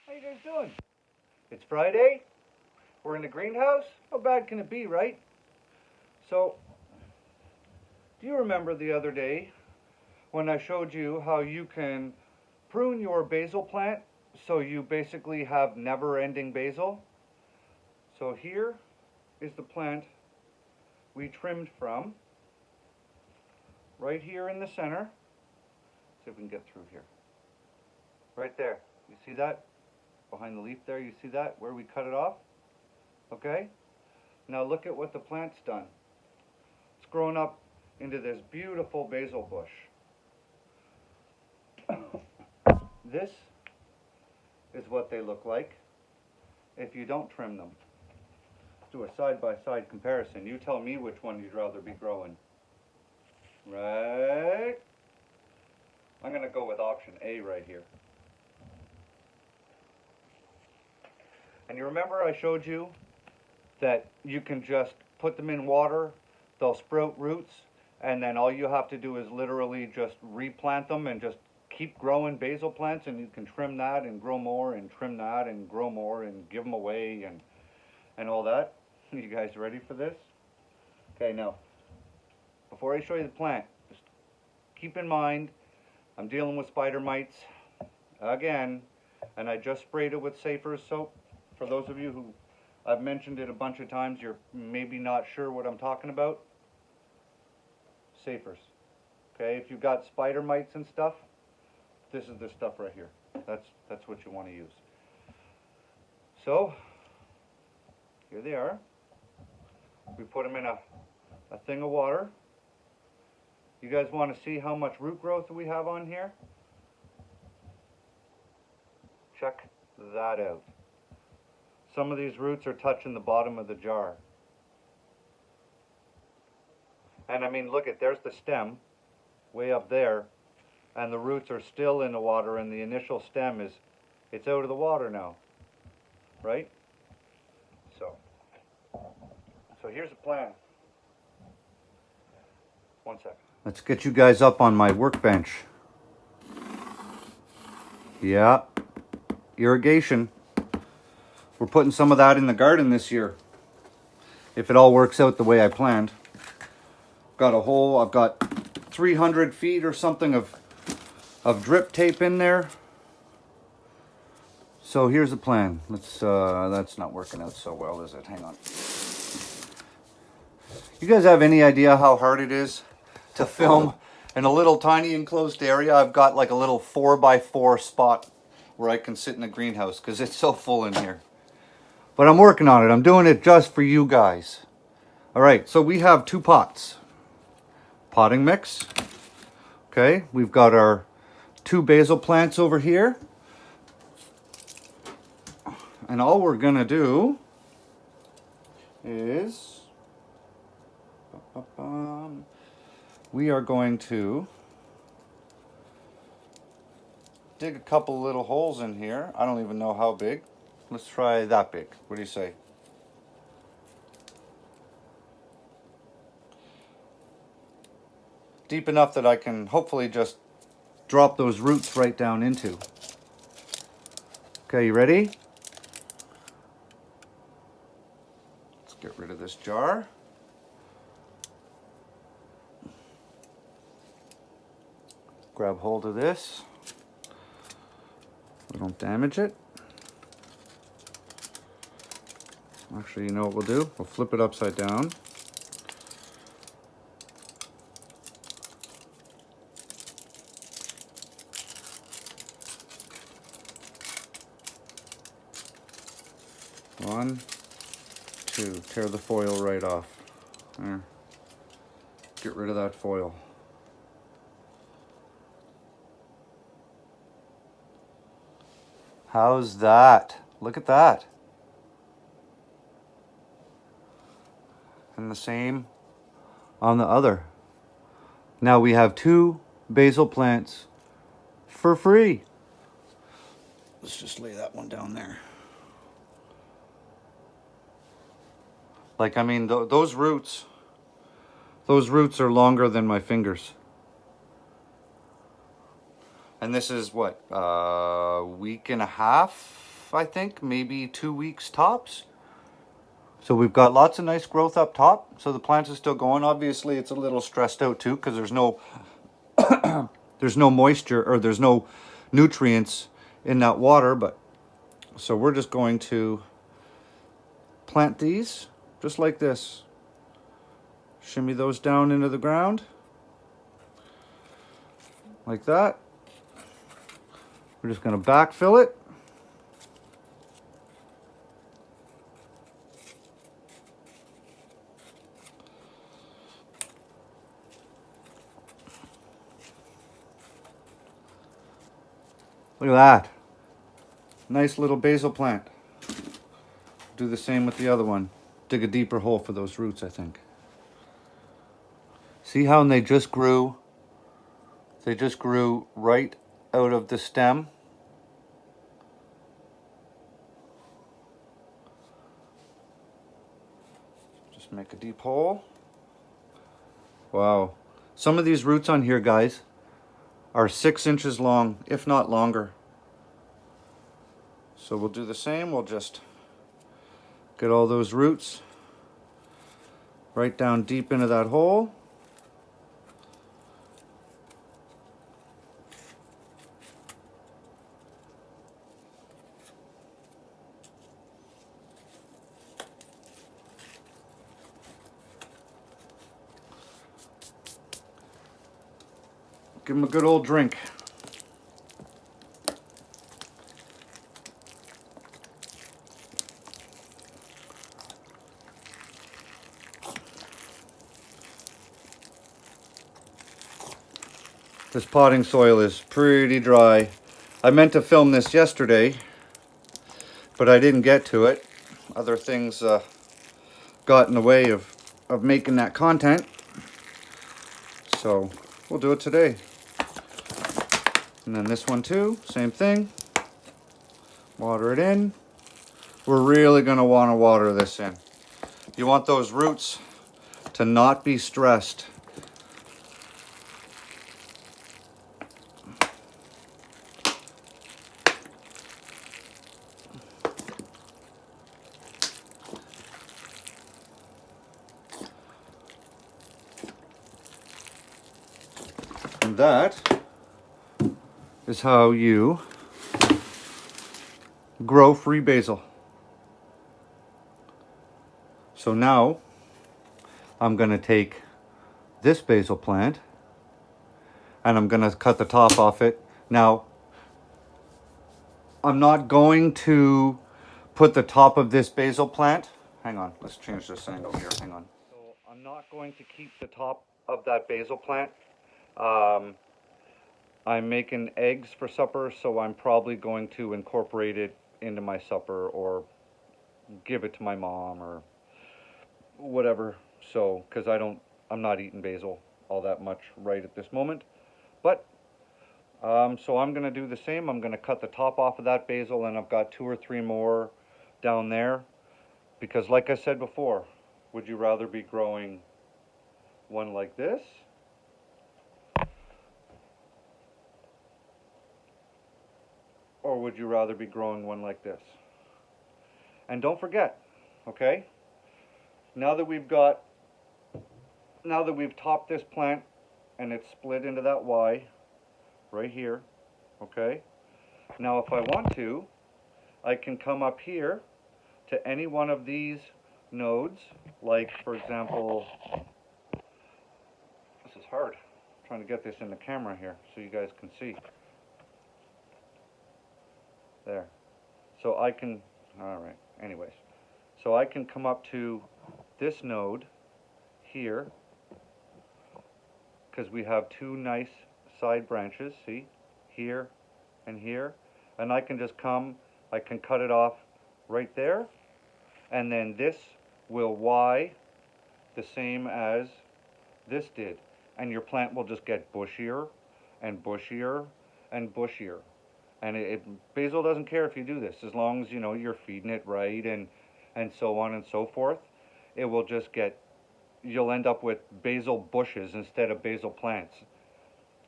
How you guys doing? It's Friday. We're in the greenhouse. How bad can it be, right? So, do you remember the other day when I showed you how you can prune your basil plant so you basically have never-ending basil? So here is the plant we trimmed from, right here in the center. See if we can get through here. Right there. You see that? Behind the leaf there, you see that? Where we cut it off? Okay? Now look at what the plant's done. It's grown up into this beautiful basil bush. This is what they look like if you don't trim them. Let's do a side-by-side comparison. You tell me which one you'd rather be growing. Right? I'm going to go with option A right here. And you remember I showed you that you can just put them in water, they'll sprout roots, and then all you have to do is literally just replant them and just keep growing basil plants, and you can trim that and grow more and trim that and grow more and give them away and all that. You guys ready for this? Okay, now, before I show you the plant, just keep in mind I'm dealing with spider mites again, and I just sprayed it with Safer soap. For those of you who I've mentioned it a bunch of times, you're maybe not sure what I'm talking about. Safers. Okay, if you've got spider mites and stuff, this is the stuff right here. That's what you want to use. So, here they are. We put them in a thing of water. You guys want to see how much root growth we have on here? Check that out. Some of these roots are touching the bottom of the jar. And I mean, look at, there's the stem way up there, and the roots are still in the water, and the initial stem it's out of the water now, right? So here's the plan. One second. Let's get you guys up on my workbench. Yeah, irrigation. We're putting some of that in the garden this year, if it all works out the way I planned. I've got 300 feet or something of drip tape in there. So here's the plan. That's not working out so well, is it? Hang on. You guys have any idea how hard it is to film in a little tiny enclosed area? I've got like a little 4x4 spot where I can sit in the greenhouse because it's so full in here. But I'm working on it. I'm doing it just for you guys. All right, so we have 2 pots. Potting mix. Okay, we've got our 2 basil plants over here. And all we're gonna do is we are going to dig a couple little holes in here. I don't even know how big. Let's try that big. What do you say? Deep enough that I can hopefully just drop those roots right down into. Okay, you ready? Let's get rid of this jar. Grab hold of this. We don't damage it. Actually, you know what we'll do? We'll flip it upside down. One, two. Tear the foil right off. There. Get rid of that foil. How's that? Look at that. And the same on the other. Now we have 2 basil plants for free. Let's just lay that one down there. Like, I mean, those roots are longer than my fingers. And this is what, a week and a half I think, maybe 2 weeks tops. So we've got lots of nice growth up top. So the plant is still going. Obviously, it's a little stressed out too because there's no moisture, or there's no nutrients in that water. But so we're just going to plant these just like this. Shimmy those down into the ground like that. We're just going to backfill it. Look at that. Nice little basil plant. Do the same with the other one. Dig a deeper hole for those roots, I think. See how they just grew? They just grew right out of the stem. Just make a deep hole. Wow. Some of these roots on here, guys, are 6 inches long, if not longer. So we'll do the same. We'll just get all those roots right down deep into that hole. Give them a good old drink. This potting soil is pretty dry. I meant to film this yesterday, but I didn't get to it. Other things got in the way of making that content. So we'll do it today. And then this one too, same thing. Water it in. We're really going to want to water this in. You want those roots to not be stressed. And that is how you grow free basil. So now I'm going to take this basil plant and I'm going to cut the top off it. Now, I'm not going to put the top of this basil plant. Hang on, let's change this angle here. Hang on. So I'm not going to keep the top of that basil plant. I'm making eggs for supper, so I'm probably going to incorporate it into my supper or give it to my mom or whatever. So, because I'm not eating basil all that much right at this moment. But, so I'm going to do the same. I'm going to cut the top off of that basil, and I've got 2 or 3 more down there. Because like I said before, would you rather be growing one like this? Or would you rather be growing one like this? And don't forget, okay? Now that we've topped this plant and it's split into that Y right here, okay? Now if I want to, I can come up here to any one of these nodes, like for example, this is hard. I'm trying to get this in the camera here so you guys can see. There. So I can, alright, anyways. So I can come up to this node here, because we have 2 nice side branches, see? Here and here. And I can just come, I can cut it off right there. And then this will Y the same as this did. And your plant will just get bushier and bushier and bushier. And basil doesn't care if you do this, as long as you know you're feeding it right and so on and so forth. It will just get, you'll end up with basil bushes instead of basil plants.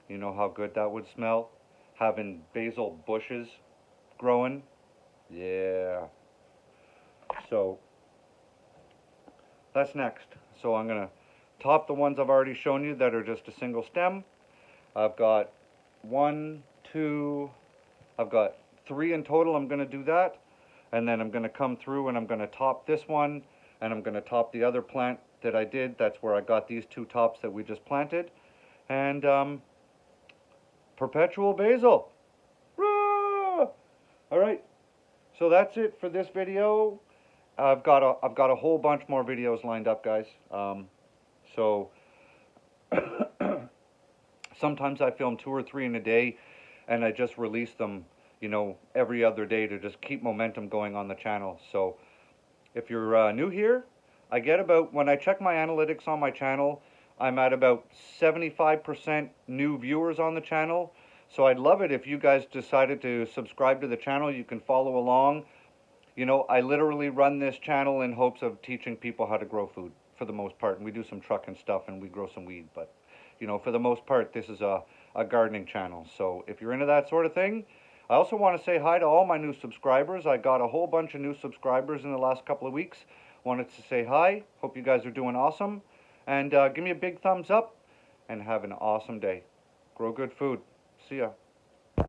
You know how good that would smell? Having basil bushes growing. Yeah. So that's next. So I'm gonna top the ones I've already shown you that are just a single stem. I've got one, two, I've got three in total. I'm gonna do that. And then I'm gonna come through and I'm gonna top this one, and I'm gonna top the other plant that I did. That's where I got these two tops that we just planted. And perpetual basil. Rah! All right. So that's it for this video. I've got a whole bunch more videos lined up, guys. So sometimes I film 2 or 3 in a day, and I just release them, every other day to just keep momentum going on the channel. So if you're new here, when I check my analytics on my channel, I'm at about 75% new viewers on the channel. So I'd love it if you guys decided to subscribe to the channel. You can follow along. I literally run this channel in hopes of teaching people how to grow food for the most part. And we do some trucking stuff and we grow some weed. But, for the most part, this is a gardening channel. So if you're into that sort of thing, I also want to say hi to all my new subscribers. I got a whole bunch of new subscribers in the last couple of weeks. Wanted to say hi. Hope you guys are doing awesome. And give me a big thumbs up and have an awesome day. Grow good food. See ya.